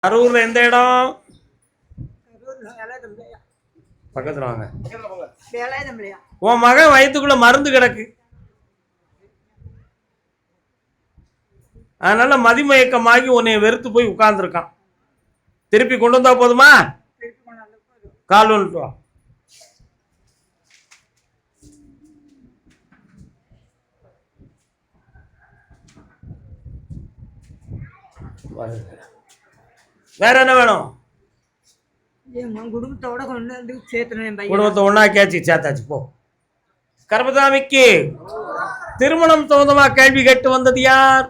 அரூர்ல எந்த இடம்? பக்கத்துல வாங்க. உன் மகன் வயிற்றுக்குள்ள மருந்து கிடக்கு, அதனால மதிமயக்கமாகி உன்னை வெறுத்து போய் உட்கார்ந்துருக்கான். திருப்பி கொண்டு வந்தா போதுமா? கால் வந்துட்டு வா. வேற என்ன வேணும்? குடும்பத்தோட கொண்டு வந்து சேர்த்துனேன். குடும்பத்தை ஒன்னா கேச்சு சேர்த்தாச்சு போ. கர்மசாமிக்கு திருமணம் சம்பந்தமா கேள்வி கேட்டு வந்தது யார்?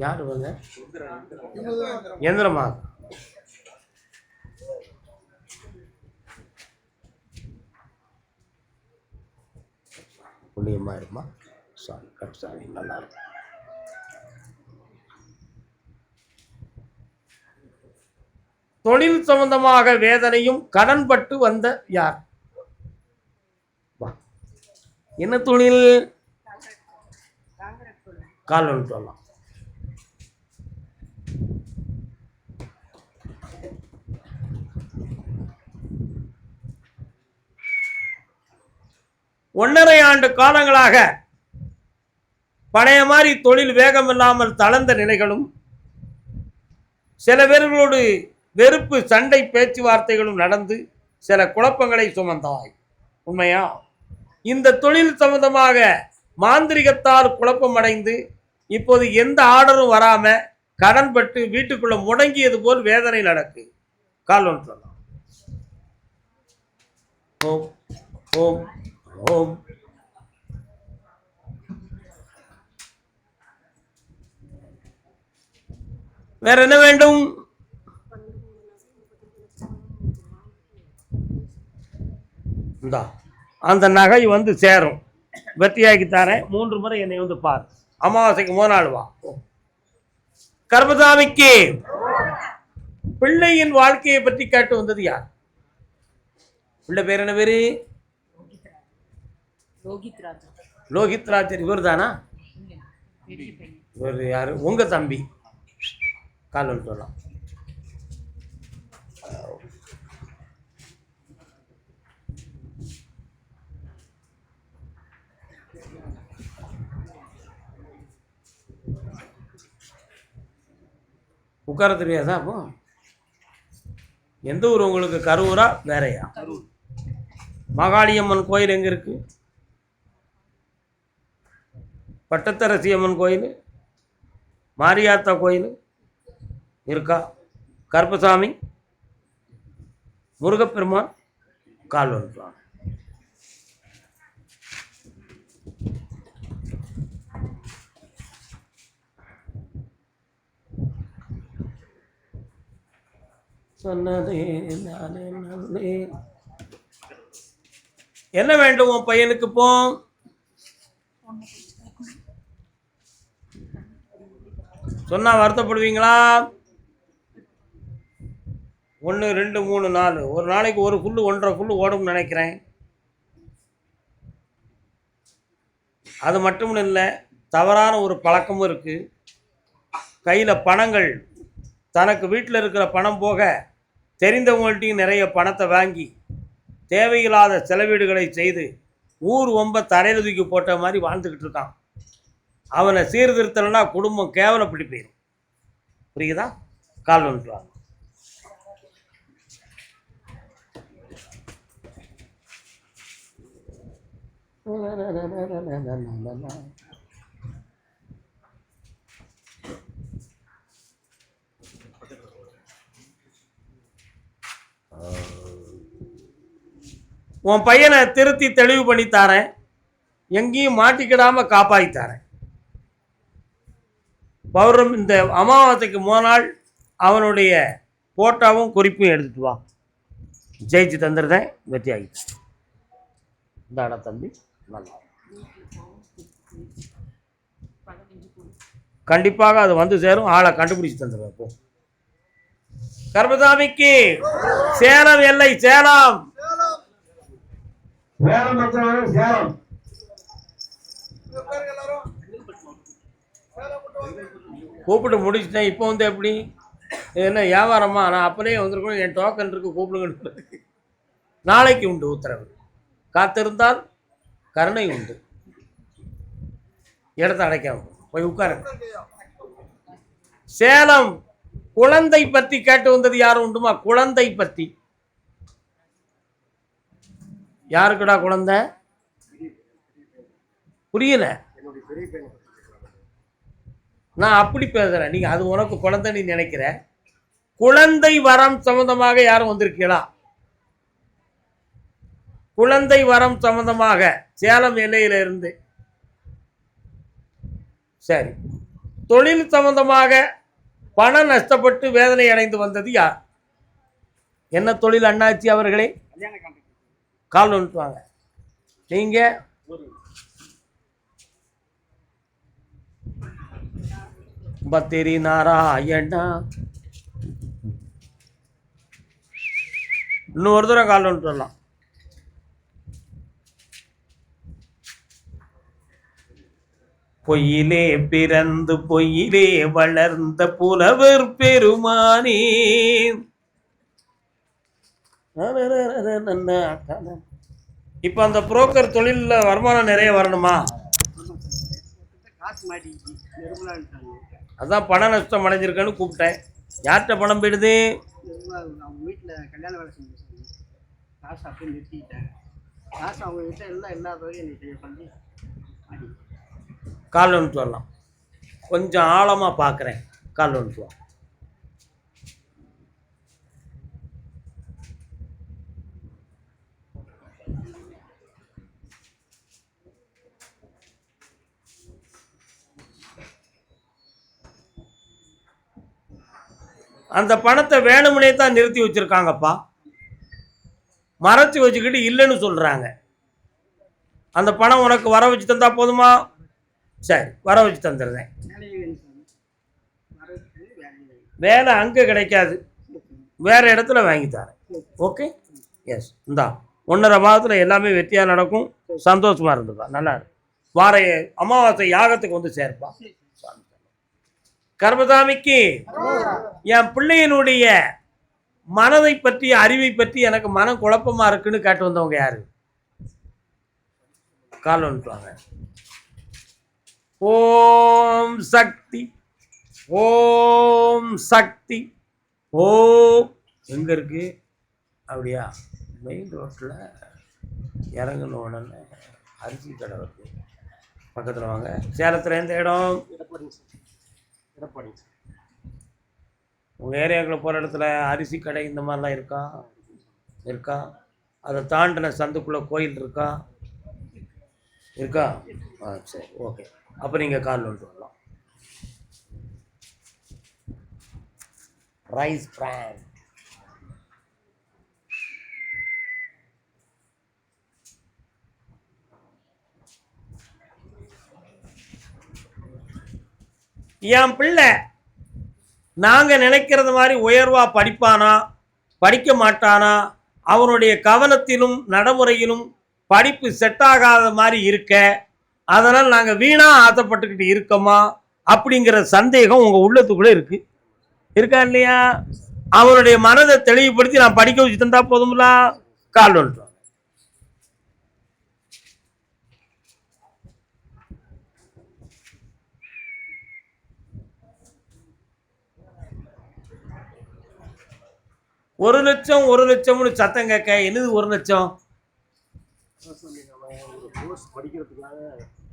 யாரு வந்து எந்திரமா? புண்ணியமா இருமா. சாரி கர்மசாமி, நல்லா இருக்கும். தொழில் சம்பந்தமாக வேதனையும் கடன்பட்டு வந்த யார்? என்ன தொழில்? கால் சொல்லலாம். ஒன்றரை ஆண்டு காலங்களாக பழைய மாதிரி தொழில் வேகம் இல்லாமல் தளர்ந்த நிலைகளும், சில பேர்களோடு வெறுப்பு சண்டை பேச்சுவார்த்தைகளும் நடந்து சில குழப்பங்களை சுமந்தாய். உண்மையா? இந்த தொழில் சம்பந்தமாக மாந்திரிகத்தால் குழப்பம் அடைந்து இப்போது எந்த ஆர்டரும் வராம கடன்பட்டு வீட்டுக்குள்ள முடங்கியது போல் வேதனை நடக்கு. கால் ஒன்று சொல்லலாம். ஓம் ஓம் ஓம். வேற என்ன வேண்டும்? அந்த நகை வந்து சேரும். வெற்றியாக்கி தரேன். 3 முறை என்னை வந்து பார். அமாவாசைக்கு 3 நாள் வா. கர்மசாமிக்கு பிள்ளையின் வாழ்க்கையை பற்றி கேட்டு வந்தது யார்? பிள்ளை பேர் என்ன பேரு? லோகித் ராஜர். இவர் தானா? இவர் யாரு? உங்க தம்பி. கால் வந்து சொல்லலாம். உட்கார தெரியாதா? அப்போ எந்த ஊர் உங்களுக்கு? கரூரா வேறையா? மகாளியம்மன் கோயில் எங்க இருக்கு? பட்டத்தரசி அம்மன் கோயில், மாரியாத்தா கோயில் இருக்கா? கருப்பசாமி, முருகப்பெருமான். கால் வந்துட்டான். சொன்னதே நானே நல்லே. என்ன வேண்டும் உன் பையனுக்கு? போ. சொன்னா வருத்தப்படுவீங்களா? 1 2 3 4 ஒரு நாளைக்கு ஒரு புல்லு 1.5 புல்லு ஓடும் நினைக்கிறேன். அது மட்டும் இல்லை, தவறான ஒரு பழக்கமும் இருக்கு. கையில் பணங்கள், தனக்கு வீட்டில் இருக்கிற பணம் போக தெரிந்தவங்கள்ட்டையும் நிறைய பணத்தை வாங்கி தேவையில்லாத செலவீடுகளை செய்து ஊர் வம்ப தரையில் தூக்கி போட்ட மாதிரி வாழ்ந்துக்கிட்டு இருக்கான். அவனை சீர்திருத்தலைன்னா குடும்பம் கேவலப்படி போயிடும். புரியுதா? கால் வந்துட்டு. உன் பையனை திருத்தி தெளிவு பண்ணி தாரேன். எங்கேயும் மாட்டிக்கிடாம காப்பாற்றி தரேன். பௌர்ணமி இந்த அமாவாசைக்கு 3 நாள் அவனுடைய போட்டாவும் குறிப்பும் எடுத்துட்டு வா. ஜெயிச்சு தந்துருந்தேன். வெற்றி ஆகிட்டு இந்தாடா தம்பி. நல்லா கண்டிப்பாக அது வந்து சேரும். ஆளை கண்டுபிடிச்சு தந்துடுவேன். போ. கர்மசாமிக்கு சேலம் எல்லை. சேலம் வேலம் பத்திரம் சேலம். கூப்பிட்டு முடிச்சுட்டேன். இப்போ வந்து எப்படி என்ன வியாபாரமா? நான் அப்படியே வந்திருக்கணும். என் டோக்கன் இருக்கு, கூப்பிடுங்க. நாளைக்கு உண்டு உத்தரவு. காத்திருந்தால் கருணை உண்டு. இடத்த அடைக்காம போய் உட்காருங்க. சேலம் குழந்தை பத்தி கேட்டு வந்தது யாரும் உண்டுமா? குழந்தை பத்தி யாருக்குடா குழந்தை? புரியல. நான் அப்படி பேசுறேன். நீங்க அது உனக்கு குழந்தை நீ நினைக்கிற. குழந்தை வரம் சம்பந்தமாக யாரும் வந்திருக்கீங்களா? குழந்தை வரம் சம்பந்தமாக சேலம் எல்லையில இருந்து. சரி. தொழில் சம்பந்தமாக பணம் நஷ்டப்பட்டு வேதனை அடைந்து வந்தது யார்? என்ன தொழில் அண்ணாச்சி அவர்களே? கால் வந்துட்டு வாங்க. நீங்க பத்திரி நாராயணா. இன்னொரு தூரம் கால் வந்துட்டு வரலாம். பொய்யிலே பிறந்து பொய்யிலே வளர்ந்த புலவர் பெருமானே. இப்ப அந்த புரோக்கர் தொழில வருமானம் நிறைய வரணுமா? அதான் பண நஷ்டம் அடைஞ்சிருக்கேன்னு கூப்பிட்டேன். யார்கிட்ட பணம் போயிடுது? வீட்டில் கல்யாண வேலை செஞ்சு காசு அப்படியே நிறுத்திக்கிட்டேன். காசு அவங்க கிட்ட எல்லாம் இல்லாதவரையும் எனக்கு பண்ணி கால் வந்துட்டு வரலாம். கொஞ்சம் ஆழமாக பார்க்குறேன். கால் வந்துட்டு வா. அந்த பணத்தை வேணும்னே தான் நிறுத்தி வச்சிருக்காங்கப்பா. மறைச்சி வச்சுக்கிட்டு இல்லைன்னு சொல்றாங்க. அந்த பணம் உனக்கு வர வச்சு தந்தா போதுமா? சரி, வர வச்சு தந்துடுறேன். வேலை அங்கே கிடைக்காது, வேற இடத்துல வாங்கி தரேன். Okay, yes. இந்தா 1.5 மாதத்தில் எல்லாமே வெற்றியாக நடக்கும். சந்தோஷமா இருந்துப்பா. நல்லா இருக்கு. வார அமாவாசை யாகத்துக்கு வந்து சேர்ப்பா. கர்மசாமிக்கு என் பிள்ளையினுடைய மனதை பற்றி அறிவை பற்றி எனக்கு மனம் குழப்பமா இருக்குன்னு கேட்டு வந்தவங்க யாரு? கால் வந்துட்டுவாங்க. ஓம் சக்தி, ஓம் சக்தி. ஓ எங்க இருக்கு? அப்படியா? மெயின் ரோட்டில் இறங்கின உடனே அரிசி கடை வருது, பக்கத்தில் வாங்க. சேலத்தில் எந்த இடம்? எடப்பாடி. உங்கள் ஏரியாவுக்குள்ள போகிற இடத்துல அரிசி கடை இந்த மாதிரிலாம் இருக்கா? இருக்கா? அதை தாண்டின சந்துக்குள்ளே கோயில் இருக்கா? இருக்கா? ஆ சரி, ஓகே. அப்போ நீங்கள் கால் வந்துட்டு வரலாம். Rice brand. என் பிள்ளை நாங்கள் நினைக்கிறது மாதிரி உயர்வா படிப்பானா படிக்க மாட்டானா, அவனுடைய கவனத்திலும் நடைமுறையிலும் படிப்பு செட் ஆகாத மாதிரி இருக்க, அதனால் நாங்கள் வீணா ஆசைப்பட்டுக்கிட்டு இருக்கோமா அப்படிங்கிற சந்தேகம் உங்கள் உள்ளத்துக்குள்ளே இருக்கு. இருக்கா இல்லையா? அவனுடைய மனதை தெளிவுபடுத்தி நான் படிக்க வச்சு தந்தா போதும்ல. கால் வந்துட்டு ஒரு லட்சம் 1 லட்சம்னு சத்தம் கேட்க. என்னது 1 லட்சம்? படிக்கிறதுக்காக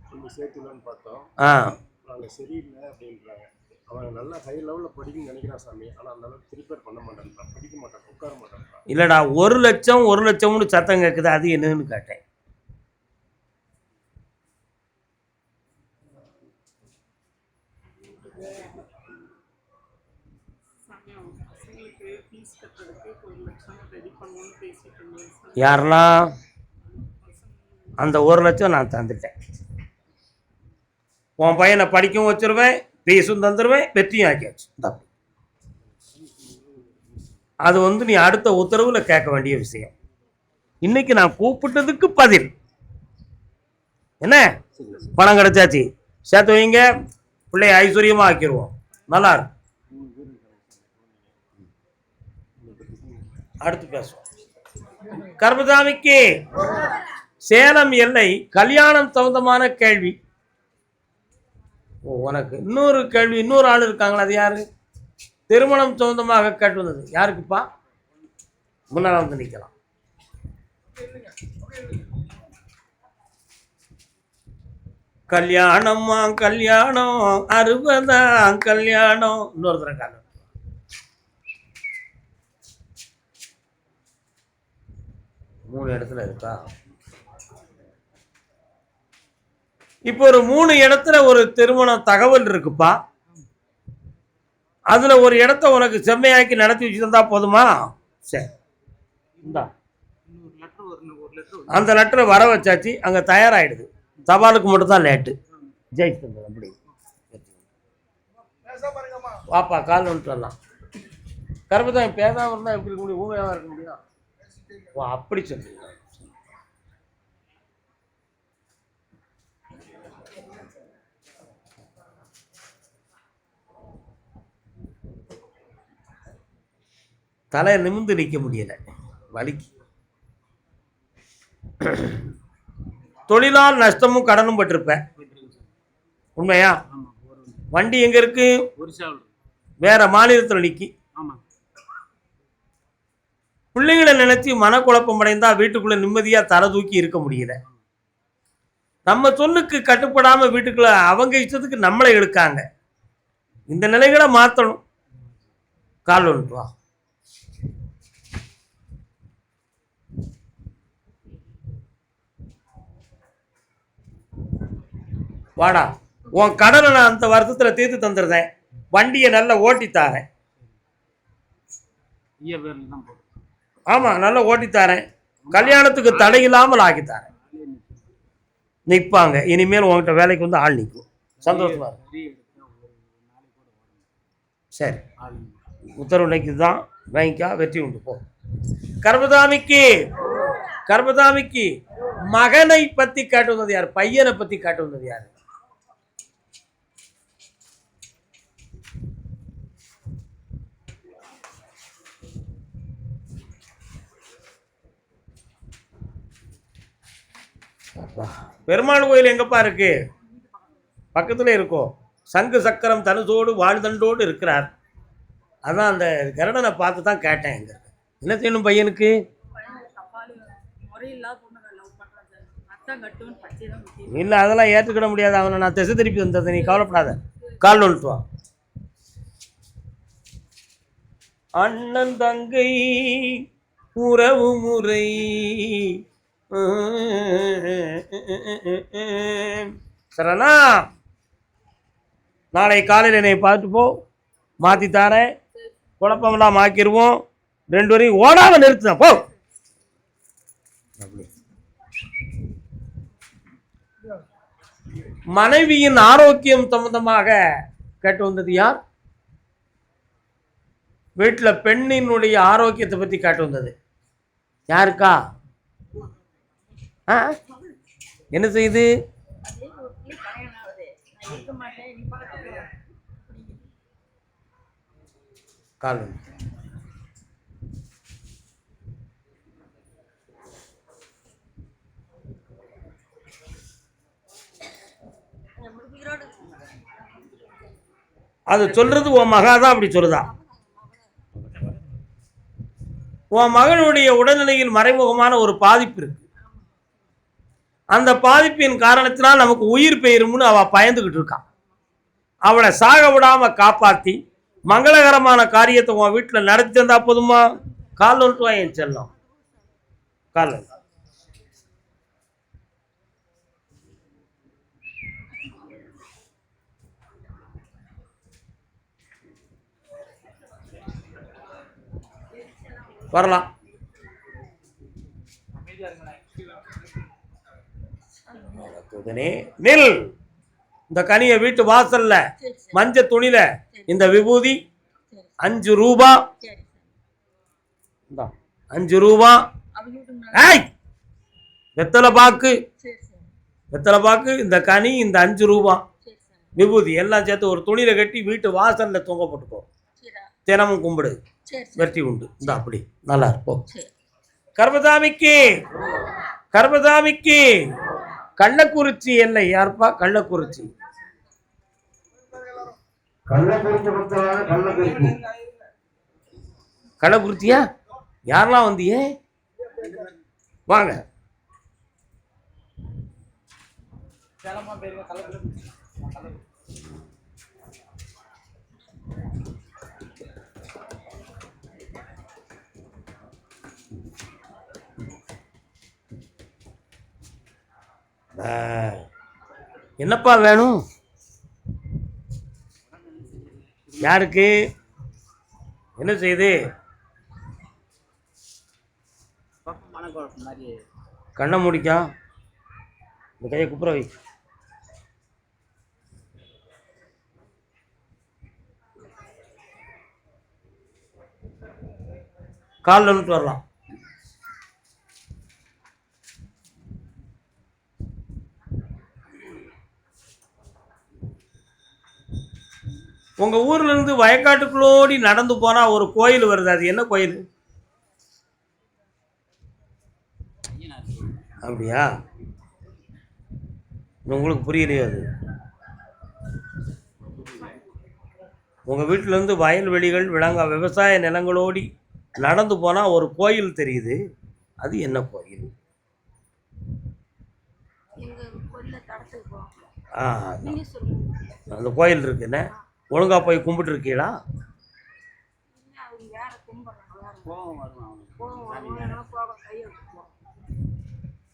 கொஞ்சம் சேர்த்துலான்னு பார்த்தோம். நாங்கள் சரியில்லை அப்படின்றாங்க. அவன் நல்லா ஹை லெவலில் படிக்கணும்னு நினைக்கிறான் சாமி. ஆனால் அந்த அளவுக்கு ப்ரிப்பேர் பண்ண மாட்டேன்றான், படிக்க மாட்டான், உட்கார மாட்டேன்றான். இல்லைடா, 1 லட்சம் 1 லட்சம்னு சத்தம் கேட்குது. அது என்னன்னு கேட்டேன். யாரெல்லாம்? அந்த 1 லட்சம் நான் தந்துட்டேன். உன் பையனை படிக்கவும் வச்சிருவேன், ஃபீஸும் தந்துடுவேன், வெற்றியும் ஆக்கியாச்சு. அது வந்து நீ அடுத்த உத்தரவில் கேட்க வேண்டிய விஷயம். இன்னைக்கு நான் கூப்பிட்டதுக்கு பதில் என்ன? பணம் கிடைச்சாச்சு, சேர்த்து வைங்க, பிள்ளைய ஐஸ்வர்யமா ஆக்கிடுவோம். நல்லா இருக்கும். அடுத்து பேசுவோம். கர்மசாமிக்கு சேலம் எல்லை கல்யாணம் சம்பந்தமான கேள்வி. உனக்கு இன்னொரு கேள்வி, இன்னொரு ஆள் இருக்காங்களா? அது யாரு? திருமணம் சம்பந்தமாக கேட்டு வந்தது யாருக்குப்பா? முன்னால வந்து நிக்கலாம். கல்யாணம்மா கல்யாணம் 60 கல்யாணம். இன்னொரு தரம் காலம் 3 இடத்துல இருக்கா? இப்போ ஒரு 3 இடத்துல ஒரு திருமண தகவல் இருக்குப்பா. அதுல ஒரு இடத்த உனக்கு செம்மையாக்கி நடத்தி வச்சுருந்தா போதுமா? சரி, அந்த லெட்டரை வர வச்சாச்சு, அங்க தயாராகிடுது. சவாலுக்கு மட்டும்தான் லேட்டு. ஜெயிச்சு அப்படி வாப்பா, கால் வந்துட்டு வரலாம். கருப்பதான் பேசாம இருந்தா எப்படி இருக்க முடியும்? ஊமையாக இருக்க முடியும்? அப்படி சொல்றீங்க. தலை நிமிந்து நிற்க முடியல, வலிக்கு. தொழிலால் நஷ்டமும் கடனும் பட்டிருப்ப, உண்மையா? வண்டி எங்க இருக்கு? வேற மாநிலத்தில் நிக்கி. பிள்ளைங்களை நினைச்சு மனக்குழப்பம் அடைந்தா வீட்டுக்குள்ள நிம்மதியா தலை தூக்கி இருக்க முடியல. நம்ம சொல்லுக்கு கட்டுப்படாம வீட்டுக்குள்ள அவங்க இஷ்டத்துக்கு நம்மளை எடுக்காங்க. இந்த நிலைகளை மாத்தணும். கால் வந்துட்டு வா. வாடா, உன் கடனை நான் அந்த வருஷத்துல தீர்த்து தந்துருந்தேன். வண்டியை நல்லா ஓட்டித்தாரேன். ஆமா, நல்லா ஓட்டித்தாரேன். கல்யாணத்துக்கு தடை இல்லாமல் ஆக்கித்தாரேன். நிற்பாங்க. இனிமேல் உங்ககிட்ட வேலைக்கு வந்து ஆள் நிற்கும். சந்தோஷமா இருக்கு. சரி, உத்தரவு இன்னைக்கு தான். வாங்கிக்கா, வெற்றி உண்டு. போ. கர்மசாமிக்கு மகனை பத்தி காட்டு வந்தது யார்? பையனை பத்தி காட்டு வந்தது யாரு? பெருமாள் கோயில் எங்கப்பா இருக்கு? பக்கத்துல இருக்கும். சங்கு சக்கரம் தனுசோடு வாழ்தண்டோடு இருக்கிறார். அதான் அந்த கருடனை பார்த்து தான் கேட்டேன். எங்க என்ன செய்யணும் பையனுக்கு? இல்லை, அதெல்லாம் ஏற்றுக்கிட முடியாது. அவனை நான் திசை திருப்பி வந்தது, நீ கவலைப்படாத. கால் வந்துட்டு வா. அண்ணன் தங்கை உறவு முறை சரணா, நாளை காலையில் என்னை பார்த்து போ. மாற்றி தாரேன், குழப்பமெல்லாம் ஆக்கிடுவோம். 2 வரையும் ஓடாம நிறுத்துதான் போ. மனைவியின் ஆரோக்கியம் சம்பந்தமாக கேட்டு வந்தது யார்? வீட்டில் பெண்ணினுடைய ஆரோக்கியத்தை பற்றி கேட்டு வந்தது யாருக்கா? என்ன செய்யுது? கால் அது சொல்றது உன் மகாதான் அப்படி சொல்லுதா? உன் மகனுடைய உடல்நிலையில் மறைமுகமான ஒரு பாதிப்பு இருக்கு. அந்த பாதிப்பின் காரணத்தினால் நமக்கு உயிர் பெயரும்னு அவ பயந்துகிட்டு இருக்கான். அவளை சாக விடாம காப்பாத்தி மங்களகரமான காரியத்தை உன் வீட்டில் நடத்தி தந்தா போதுமா? கால் வந்துட்டு வா என் செல்லம். கால் வரலாம். நெல் இந்த கனிய வீட்டு வாசல்ல மஞ்ச துணில இந்த விபூதி 5 ரூபா. 5 ரூபா. வெத்தலை பாக்கு, சரி சார். வெத்தலை பாக்கு, இந்த கனி, இந்த 5 ரூபா சரி சார். விபூதி எல்லாம் சேர்த்து ஒரு துணியில கட்டி வீட்டு வாசல்ல தொங்க போட்டுக்கோ. சரிடா. தினமும் கும்பிடு, சரி சார். வெற்றி உண்டு. இந்த அப்படி நல்லா இருக்கும். சரி. கர்மசாமிக்கு, கர்மசாமிக்கு கள்ளக்குறிச்சி எல்லை யாருப்பா? கள்ளக்குறிச்சி, கள்ளக்குறிச்சி பக்தரான கள்ளக்குறிச்சி. கள்ளக்குறிச்சியா? யாரெல்லாம் வந்தியே? வாங்க. என்னப்பா வேணும்? யாருக்கு என்ன செய்யுது? மனக்குழப்பம் மாதிரி. கண்ணை முடிக்கா, இந்த கையை குப்புற வை. காலில் வந்துட்டு வரலாம். உங்க ஊர்ல இருந்து வயக்காட்டுக்குள்ளோடி நடந்து போனா ஒரு கோயில் வருது, அது என்ன கோயில்? அப்படியா? உங்களுக்கு புரியலையே அது. உங்க வீட்டுல இருந்து வயல்வெளிகள் விவசாய நிலங்களோடி நடந்து போனா ஒரு கோயில் தெரியுது, அது என்ன கோயில்? அந்த கோயில் இருக்குன்னு ஒழுங்கா போய் கும்பிட்டு இருக்கீங்களா?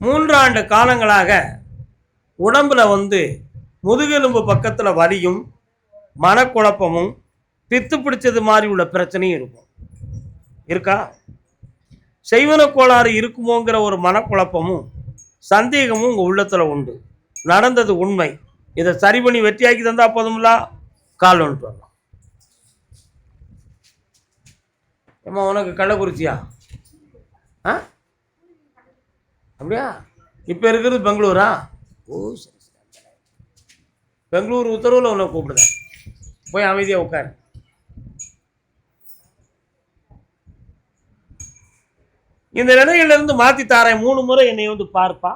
மூன்றாண்டு காலங்களாக உடம்புல முதுகெலும்பு பக்கத்தில் வலியும் மனக்குழப்பமும் பித்து பிடிச்சது மாதிரி உள்ள பிரச்சனையும் இருக்கும். இருக்கா? செய்வன கோளாறு இருக்குமோங்கிற ஒரு மனக்குழப்பமும் சந்தேகமும் உங்கள் உள்ளத்தில் உண்டு. நடந்தது உண்மை. இதை சரி பண்ணி வெற்றியாக்கி தந்தா போதும்ல. கால் வந்துட்டு வரலாம். ஏம்மா உனக்கு கள்ளக்குறிச்சியா? ஆ அப்படியா? இப்போ இருக்கிறது பெங்களூரா? ஓ சரி சரி. பெங்களூர் உத்தரவில் உன்னை கூப்பிடுதேன், போய் அமைதியாக உட்காரு. இந்த நிலையிலிருந்து மாற்றி தாரேன். 3 முறை என்னை பார்ப்பா.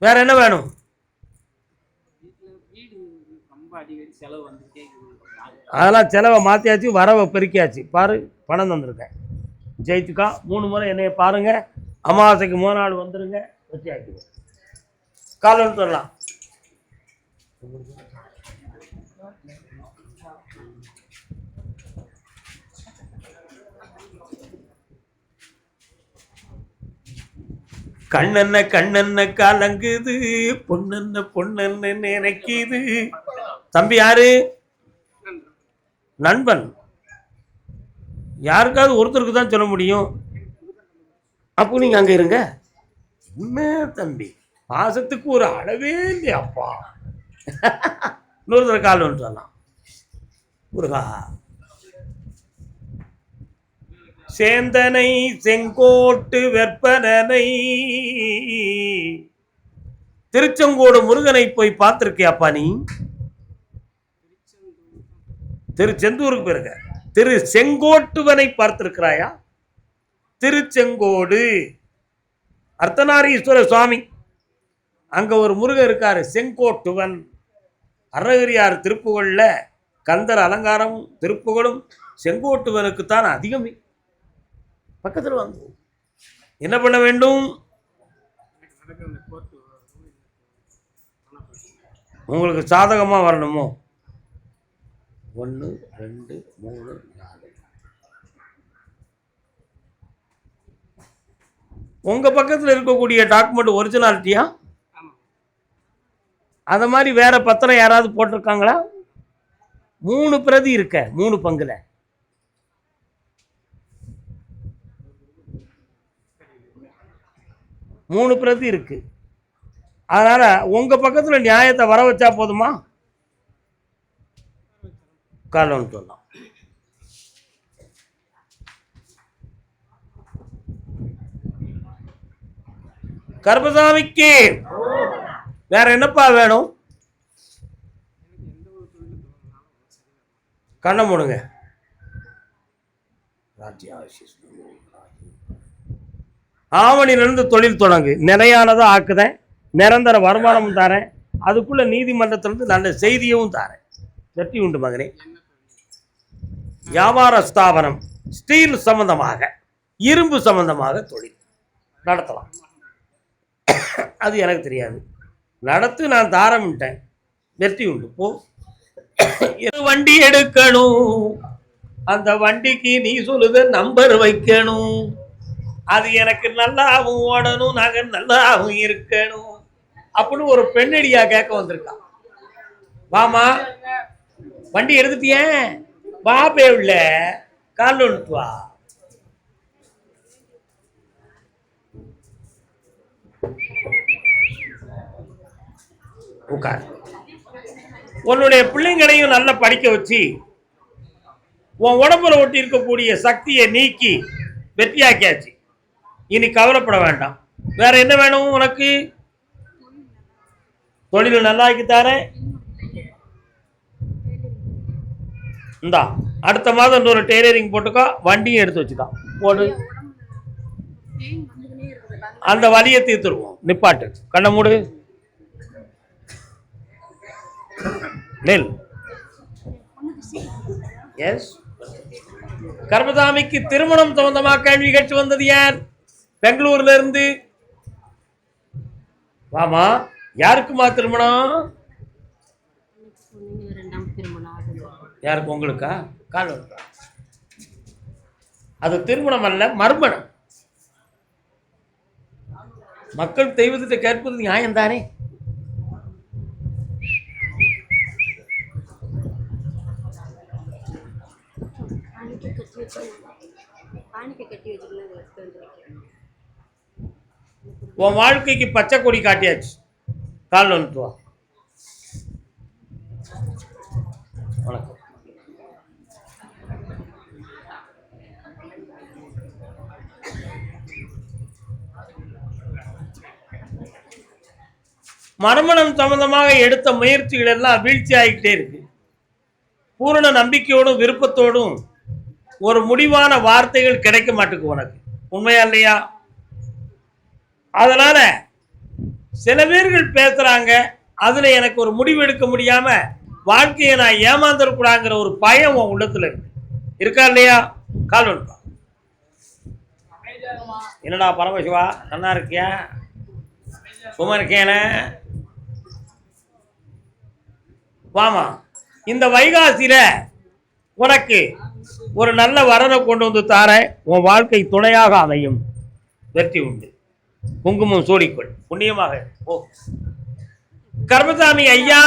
வேற என்ன வேணும்? அதெல்லாம் செலவை மாற்றியாச்சு, வரவை பெருக்கியாச்சு. பாரு, பணம் தந்துருக்கேன். ஜெயித்துக்கா 3 முறை என்னைய பாருங்க. அமாவாசைக்கு 3 நாள் வந்துருங்க, வச்சு ஆக்கிடுவோம். கால் வந்துட்டு வரலாம். கண்ணென்ன கண்ணென்ன கலங்குது, பொண்ணென்ன பொண்ணென்ன நினைக்குது. தம்பி யாரு? நண்பன். யாருக்காவது ஒருத்தருக்கு தான் சொல்ல முடியும். அப்போ நீங்க அங்க இருங்க. என்ன தம்பி, பாசத்துக்கு ஒரு அளவே இல்லையாப்பா. இன்னொருத்தர கால் வந்துட்டு வரலாம். முருகா. சேந்தனை செங்கோட்டு வெப்பனனை திருச்செங்கோடு முருகனை போய் பார்த்திருக்கியாப்பா நீ? திருச்செந்தூருக்கு போயிருக்க. திரு செங்கோட்டுவனை பார்த்திருக்கிறாயா? திருச்செங்கோடு அர்த்தநாரீஸ்வர சுவாமி, அங்க ஒரு முருகன் இருக்காரு, செங்கோட்டுவன். அருணகிரியார் திருப்புகழ்ல கந்தர் அலங்காரம் திருப்புகழும் செங்கோட்டுவனுக்குத்தான் அதிகமே. பக்கத்தில் வந்து என்ன பண்ண வேண்டும்? உங்களுக்கு சாதகமாக வரணுமோ? 1 2 3 4. உங்க பக்கத்தில் இருக்கக்கூடிய டாக்குமெண்ட் ஒரிஜினாலிட்டியா? அத மாதிரி வேற பத்திரம் யாராவது போட்டிருக்காங்களா? 3 பிரதி இருக்க, 3 பங்குல. மூணு பிரதி இருக்கு. அதனால உங்க பக்கத்துல நியாயத்தை வர வச்சா போதுமா? காலம் சொல்லலாம். கருப்பசாமிக்கு வேற என்னப்பா வேணும்? கண்ணை மூடுங்க. ஆவணிலிருந்து தொழில் தொடங்கு, நிலையானதை ஆக்குதேன், நிரந்தர வருமானமும் தரேன், அதுக்குள்ள நீதிமன்றத்திலிருந்து நல்ல செய்தியும் தரேன். வெற்றி உண்டு மகனே. வியாபார ஸ்தாபனம், ஸ்டீல் சம்பந்தமாக, இரும்பு சம்பந்தமாக தொழில் நடத்தலாம். அது எனக்கு தெரியாது, நடத்து, நான் தாரமிட்டேன். வெற்றி உண்டு. போ. வண்டி எடுக்கணும், அந்த வண்டிக்கு நீ சொல்லுத நம்பர் வைக்கணும், அது எனக்கு நல்லாவும் ஓடணும், நாங்க நல்லாவும் இருக்கணும் அப்படின்னு ஒரு பெண்ணடியா கேட்க வந்திருக்கான். வாமா, வண்டி எடுத்துட்டிய, பாப்பே உள்ள கால் ஒழுத்து வா. உட்கார். உன்னுடைய பிள்ளைங்களையும் நல்லா படிக்க வச்சு உன் உடம்புல ஒட்டி இருக்கக்கூடிய சக்தியை நீக்கி வெற்றியாக்கியாச்சு. இனி கவலைப்பட வேண்டாம். வேற என்ன வேணும் உனக்கு? தொழில் நல்லாக்கி தரேன். இந்தா, அடுத்த மாதம் இன்னொரு டெய்லரிங் போட்டுக்கோ, வண்டியும் எடுத்து வச்சுக்கோ, போடு. அந்த வலியை தீர்த்துருவோம். நிப்பாட்டு, கண்ணை மூடு, நெல். எஸ். கருப்பசாமிக்கு திருமணம் சம்பந்தமா கேள்வி கேட்டு வந்தது யார்? பெங்களூர்ல இருந்து. வாமா, யாருக்குமா திருமணம்? யாருக்கு? உங்களுக்கா? கால் வருதா? அது திருமணம் அல்ல, மறுமணம். மக்கள் தெய்வத்தை கேட்பது நியாயம் தானே? உன் வாழ்க்கைக்கு பச்சை கொடி காட்டியாச்சு. கால் வந்துட்டு வா. வணக்கம். மறுமணம் சம்பந்தமாக எடுத்த முயற்சிகள் எல்லாம் வீழ்ச்சி ஆகிட்டே இருக்கு. பூரண நம்பிக்கையோடும் விருப்பத்தோடும் ஒரு முடிவான வார்த்தைகள் கிடைக்க மாட்டேங்குது உனக்கு. உண்மையா இல்லையா? அதனால சில பேர்கள் பேசுறாங்க, அதுல எனக்கு ஒரு முடிவு எடுக்க முடியாம வாழ்க்கையை நான் ஏமாந்துடக்கூடாங்கிற ஒரு பயம் உன் உள்ளத்துல இருக்கு. இருக்கா இல்லையா? கால் வந்துட்டா. என்னடா பரமசிவா, நல்லா இருக்கியா? சும்மா இருக்கேன? வாமா, இந்த வைகாசியில உனக்கு ஒரு நல்ல வரனை கொண்டு வந்து தாரேன். உன் வாழ்க்கை துணையாக அமையும். வெற்றி உண்டு. குங்குமம் சூடிக்கொள், புண்ணியமாக. ஓ கருப்பசாமி ஐயா,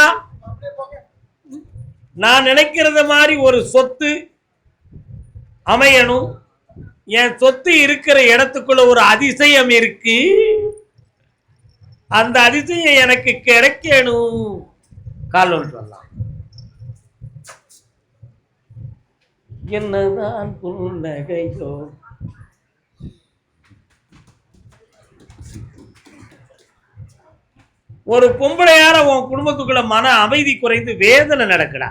நான் நினைக்கிறது மாதிரி ஒரு சொத்து அமையணும். என் சொத்து இருக்கிற இடத்துக்குள்ள ஒரு அதிசயம் இருக்கு, அந்த அதிசயம் எனக்கு கிடைக்கணும். கால் ஒன்று வரலாம். என்னதான் புன்னகையோ, ஒரு பொம்பளையார உன் குடும்பத்துக்குள்ள மன அமைதி குறைந்து வேதனை நடக்கடா.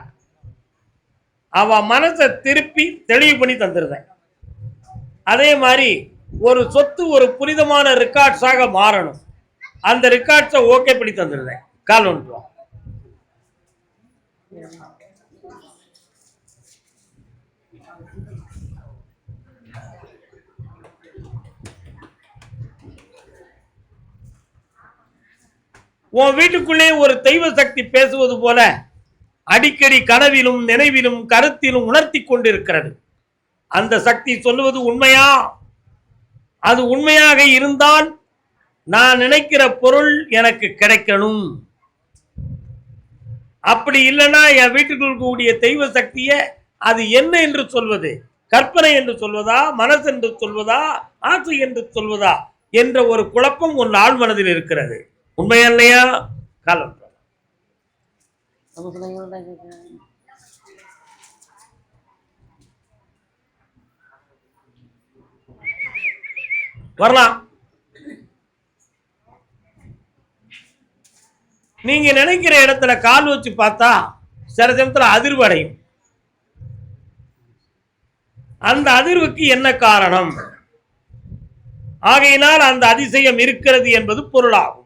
அவ மனசை திருப்பி தெளிவு பண்ணி தந்துருவேன். அதே மாதிரி ஒரு சொத்து ஒரு புனிதமான ரெக்கார்ட்ஸாக மாறணும். அந்த ரெக்கார்ட்ஸை ஓகே பண்ணி தந்துருவேன். கால் ஒன்று. உன் வீட்டுக்குள்ளே ஒரு தெய்வ சக்தி பேசுவது போல அடிக்கடி கனவிலும் நினைவிலும் கருத்திலும் உணர்த்தி கொண்டிருக்கிறது. அந்த சக்தி சொல்லுவது உண்மையா? அது உண்மையாக இருந்தால் நான் நினைக்கிற பொருள் எனக்கு கிடைக்கணும். அப்படி இல்லைன்னா என் வீட்டுக்குள் கூடிய தெய்வ சக்திய அது என்ன என்று சொல்வது? கற்பனை என்று சொல்வதா, மனசு என்று சொல்வதா, ஆசை என்று சொல்வதா என்ற ஒரு குழப்பம் உன் ஆள் மனதில் இருக்கிறது. உண்மையா இல்லையா? காலம் வரலாம். நீங்க நினைக்கிற இடத்துல கால் வச்சு பார்த்தா சில சமயத்தில் அதிர்வு அடையும். அந்த அதிர்வுக்கு என்ன காரணம்? ஆகையினால் அந்த அதிசயம் இருக்கிறது என்பது பொருளாகும்.